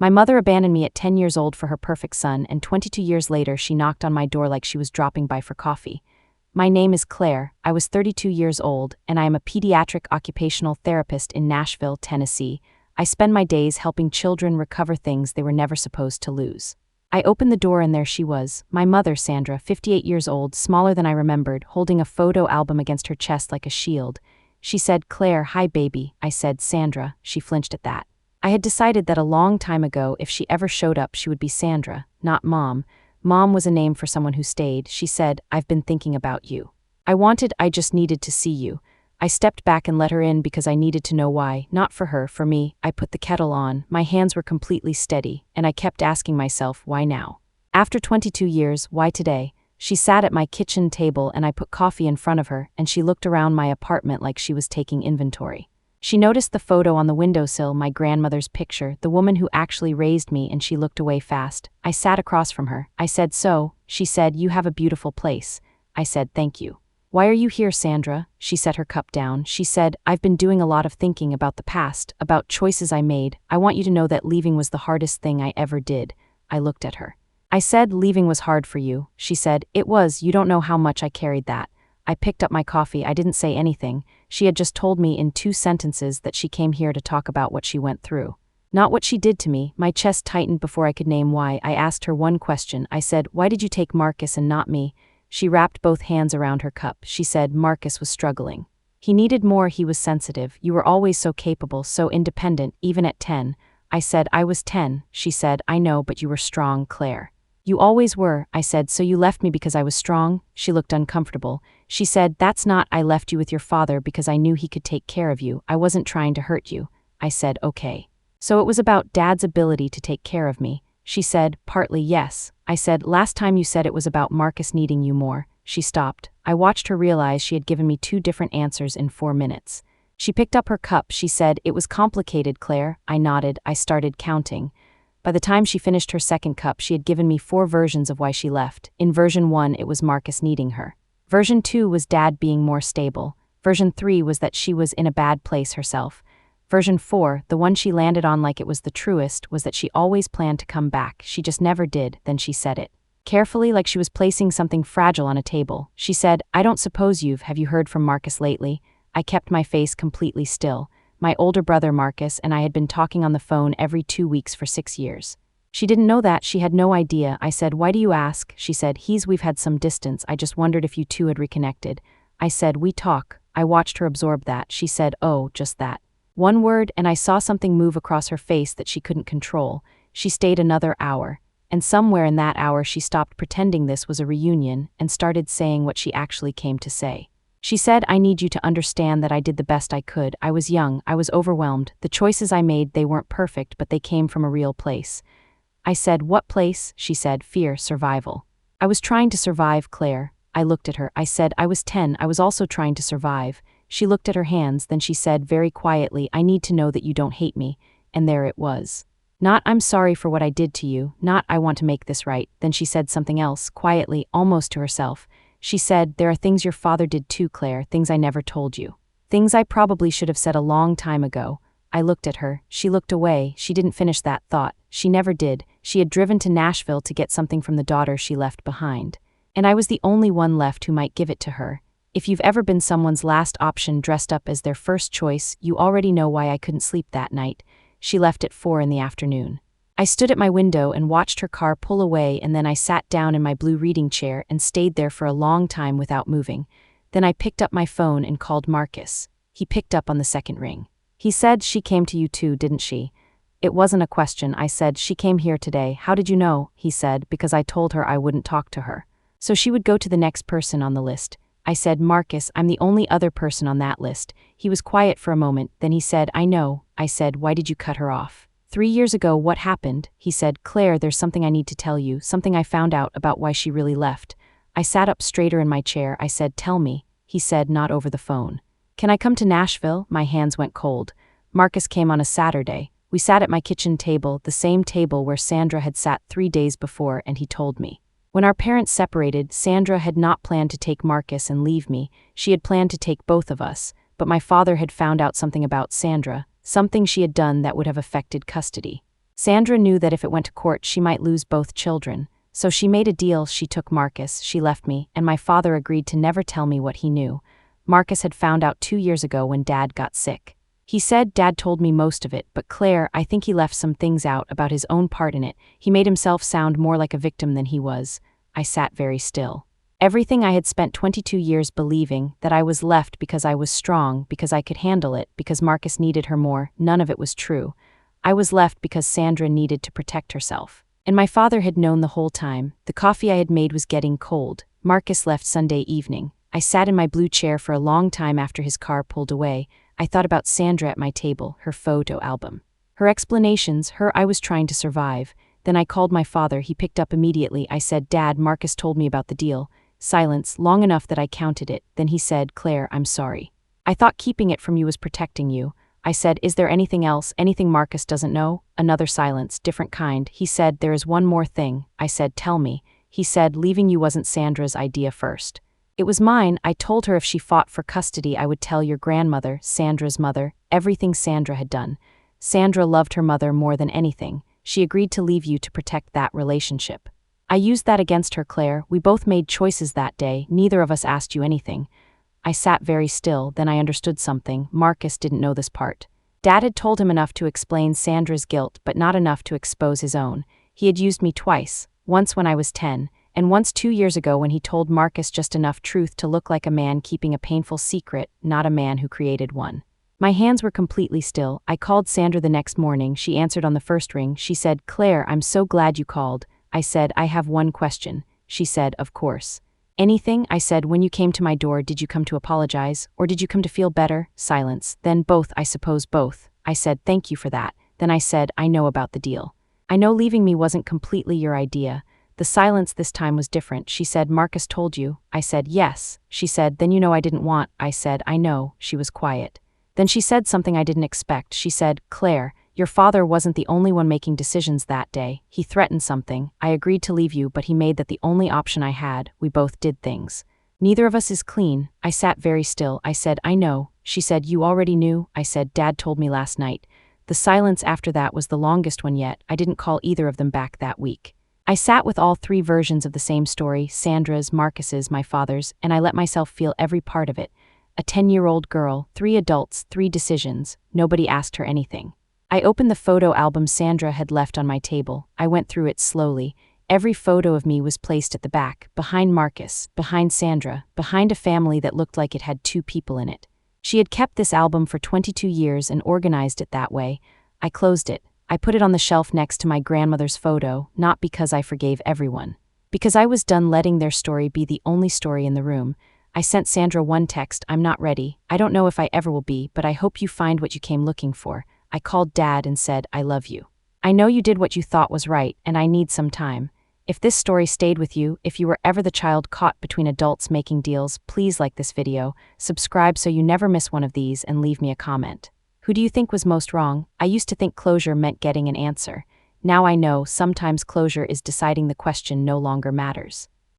My mother abandoned me at 10 years old for her perfect son, and 22 years later she knocked on my door like she was dropping by for coffee. My name is Claire, I was 32 years old, and I am a pediatric occupational therapist in Nashville, Tennessee. I spend my days helping children recover things they were never supposed to lose. I opened the door and there she was, my mother Sandra, 58 years old, smaller than I remembered, holding a photo album against her chest like a shield. She said, "Claire, hi baby." I said, "Sandra." She flinched at that. I had decided that a long time ago if she ever showed up she would be Sandra, not Mom. Mom was a name for someone who stayed. She said, "I've been thinking about you. I just needed to see you." I stepped back and let her in because I needed to know why, not for her, for me. I put the kettle on, my hands were completely steady, and I kept asking myself, why now? After 22 years, why today? She sat at my kitchen table and I put coffee in front of her, and she looked around my apartment like she was taking inventory. She noticed the photo on the windowsill, my grandmother's picture, the woman who actually raised me, and she looked away fast. I sat across from her. I said, "So," she said, "you have a beautiful place." I said, "Thank you." "Why are you here, Sandra?" She set her cup down. She said, "I've been doing a lot of thinking about the past, about choices I made. I want you to know that leaving was the hardest thing I ever did." I looked at her. I said, "Leaving was hard for you." She said, "It was. You don't know how much I carried that." I picked up my coffee. I didn't say anything. She had just told me in 2 sentences that she came here to talk about what she went through. Not what she did to me. My chest tightened before I could name why. I asked her one question. I said, "Why did you take Marcus and not me?" She wrapped both hands around her cup. She said, "Marcus was struggling. He needed more, he was sensitive. You were always so capable, so independent, even at 10. I said, "I was 10. She said, "I know, but you were strong, Claire." "You always were." I said, "So you left me because I was strong?" She looked uncomfortable. She said, "That's not, I left you with your father because I knew he could take care of you. I wasn't trying to hurt you." I said, "Okay. So it was about Dad's ability to take care of me." She said, "Partly, yes." I said, "Last time you said it was about Marcus needing you more." She stopped. I watched her realize she had given me 2 different answers in 4 minutes. She picked up her cup. She said, "It was complicated, Claire." I nodded. I started counting. By the time she finished her second cup, she had given me 4 versions of why she left. In version 1, it was Marcus needing her. Version 2 was Dad being more stable. Version 3 was that she was in a bad place herself. Version 4, the one she landed on like it was the truest, was that she always planned to come back. She just never did. Then she said it. Carefully, like she was placing something fragile on a table. She said, "I don't suppose have you heard from Marcus lately?" I kept my face completely still. My older brother Marcus and I had been talking on the phone every 2 weeks for 6 years. She didn't know that. She had no idea. I said, "Why do you ask?" She said, We've had some distance. I just wondered if you two had reconnected." I said, "We talk." I watched her absorb that. She said, "Oh, just that." One word, and I saw something move across her face that she couldn't control. She stayed another hour. And somewhere in that hour she stopped pretending this was a reunion and started saying what she actually came to say. She said, "I need you to understand that I did the best I could. I was young, I was overwhelmed. The choices I made, they weren't perfect, but they came from a real place." I said, "What place?" She said, "Fear, survival." "I was trying to survive, Claire." I looked at her. I said, "I was 10, I was also trying to survive." She looked at her hands, then she said very quietly, "I need to know that you don't hate me." And there it was. Not, "I'm sorry for what I did to you," not, "I want to make this right." Then she said something else, quietly, almost to herself. She said, "There are things your father did too, Claire, things I never told you. Things I probably should have said a long time ago." I looked at her. She looked away. She didn't finish that thought. She never did. She had driven to Nashville to get something from the daughter she left behind. And I was the only one left who might give it to her. If you've ever been someone's last option dressed up as their first choice, you already know why I couldn't sleep that night. She left at 4 in the afternoon. I stood at my window and watched her car pull away, and then I sat down in my blue reading chair and stayed there for a long time without moving. Then I picked up my phone and called Marcus. He picked up on the second ring. He said, "She came to you too, didn't she?" It wasn't a question. I said, "She came here today." "How did you know?" He said, "Because I told her I wouldn't talk to her. So she would go to the next person on the list." I said, "Marcus, I'm the only other person on that list." He was quiet for a moment, then he said, "I know." I said, "Why did you cut her off?" 3 years ago, what happened?" He said, "Claire, there's something I need to tell you, something I found out about why she really left." I sat up straighter in my chair. I said, "Tell me." He said, "Not over the phone." "Can I come to Nashville?" My hands went cold. Marcus came on a Saturday. We sat at my kitchen table, the same table where Sandra had sat 3 days before, and he told me. When our parents separated, Sandra had not planned to take Marcus and leave me. She had planned to take both of us, but my father had found out something about Sandra, something she had done that would have affected custody. Sandra knew that if it went to court she might lose both children, so she made a deal. She took Marcus, she left me, and my father agreed to never tell me what he knew. Marcus had found out 2 years ago when Dad got sick. He said Dad told me most of it, but Claire, I think he left some things out about his own part in it. He made himself sound more like a victim than he was. I sat very still. Everything I had spent 22 years believing, that I was left because I was strong, because I could handle it, because Marcus needed her more, none of it was true. I was left because Sandra needed to protect herself. And my father had known the whole time. The coffee I had made was getting cold. Marcus left Sunday evening. I sat in my blue chair for a long time after his car pulled away. I thought about Sandra at my table, her photo album. Her explanations, I was trying to survive. Then I called my father. He picked up immediately. I said, Dad, Marcus told me about the deal. Silence, long enough that I counted it. Then he said, Claire, I'm sorry. I thought keeping it from you was protecting you. I said, is there anything else, anything Marcus doesn't know? Another silence, different kind. He said, there is one more thing. I said, tell me. He said, leaving you wasn't Sandra's idea first. It was mine. I told her if she fought for custody I would tell your grandmother, Sandra's mother, everything Sandra had done. Sandra loved her mother more than anything. She agreed to leave you to protect that relationship. I used that against her, Claire. We both made choices that day. Neither of us asked you anything. I sat very still, then I understood something. Marcus didn't know this part. Dad had told him enough to explain Sandra's guilt, but not enough to expose his own. He had used me twice, once when I was 10, and once 2 years ago when he told Marcus just enough truth to look like a man keeping a painful secret, not a man who created one. My hands were completely still. I called Sandra the next morning. She answered on the first ring. She said, Claire, I'm so glad you called. I said, I have one question. She said, of course. Anything? I said, when you came to my door, did you come to apologize, or did you come to feel better? Silence. Then both, I suppose both. I said, thank you for that. Then I said, I know about the deal. I know leaving me wasn't completely your idea. The silence this time was different. She said, Marcus told you. I said, yes. She said, then you know I didn't want. I said, I know. She was quiet. Then she said something I didn't expect. She said, Claire, your father wasn't the only one making decisions that day. He threatened something. I agreed to leave you, but he made that the only option I had. We both did things. Neither of us is clean. I sat very still. I said, I know. She said, you already knew? I said, Dad told me last night. The silence after that was the longest one yet. I didn't call either of them back that week. I sat with all three versions of the same story, Sandra's, Marcus's, my father's, and I let myself feel every part of it. A 10-year-old girl, 3 adults, 3 decisions. Nobody asked her anything. I opened the photo album Sandra had left on my table. I went through it slowly. Every photo of me was placed at the back, behind Marcus, behind Sandra, behind a family that looked like it had 2 people in it. She had kept this album for 22 years and organized it that way. I closed it. I put it on the shelf next to my grandmother's photo, not because I forgave everyone. Because I was done letting their story be the only story in the room. I sent Sandra one text, I'm not ready. I don't know if I ever will be, but I hope you find what you came looking for. I called Dad and said, I love you. I know you did what you thought was right, and I need some time. If this story stayed with you, if you were ever the child caught between adults making deals, please like this video, subscribe so you never miss one of these, and leave me a comment. Who do you think was most wrong? I used to think closure meant getting an answer. Now I know sometimes closure is deciding the question no longer matters.